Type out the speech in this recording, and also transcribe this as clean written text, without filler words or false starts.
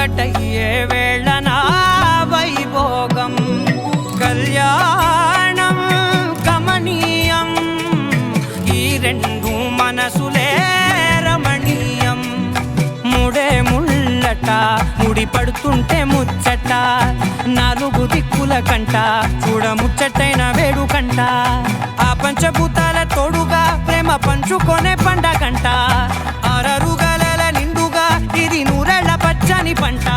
ఒకటయ్యే వేళనా వైభోగం కళ్యాణం కమనీయం ఈ రెండు మనసులే రమణీయం ముడే ముళ్ళట ముడి పడుతుంటే ముచ్చట నాలుగు దిక్కుల కంట చూడ ముచ్చటైన వేడుకంట ఆ పంచభూతాల తోడుగా ప్రేమ పంచుకొనే పండగంట ఆరరుగల నిండుగా ఇది నూరెళ్ళ పచ్చని పంట